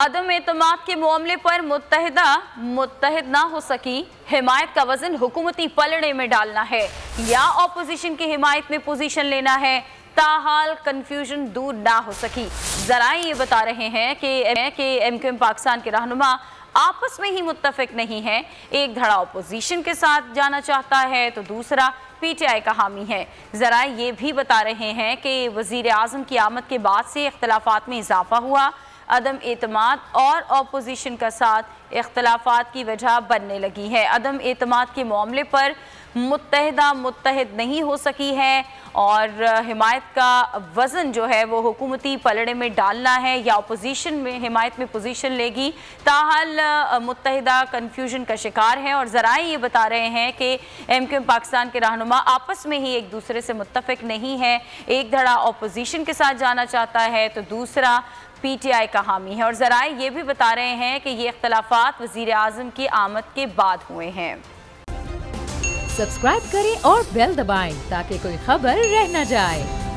अदम एतमाद के मामले पर मुत्तहिद ना हो सकी, हिमायत का वजन हुकूमती पलड़े में डालना है या अपोजिशन की हिमायत में पोजीशन लेना है, ताहाल कंफ्यूजन दूर ना हो सकी। जराए ये बता रहे हैं कि एमक्यूएम पाकिस्तान के रहनुमा आपस में ही मुत्तफिक नहीं है, एक धड़ा अपोजिशन के साथ जाना चाहता है तो दूसरा पीटीआई का हामी है। जराए ये भी बता रहे हैं कि वजीर आजम की आमद के बाद से इख्तलाफात में इजाफा हुआ, अदम एतमाद और अपोजिशन का साथ इख्तलाफात की वजह बनने लगी है। अदम एतमाद के मामले पर मुत्तहिद नहीं हो सकी है और हिमायत का वज़न जो है वो हुकूमती पलड़े में डालना है या अपोजिशन में हिमायत में पोजीशन लेगी, ताहाल मुत्तहिदा कन्फ्यूजन का शिकार है। और ज़राए ये बता रहे हैं कि एमक्यूएम पाकिस्तान के रहनुमा आपस में ही एक दूसरे से मुत्तफिक नहीं है, एक धड़ा अपोजिशन के साथ जाना चाहता है तो दूसरा पीटीआई का हामी है। और ज़राए ये भी बता रहे हैं कि ये इख्तलाफात वज़ीर आज़म की आमद के बाद हुए हैं। सब्सक्राइब करें और बेल दबाएं ताकि कोई खबर रह न जाए।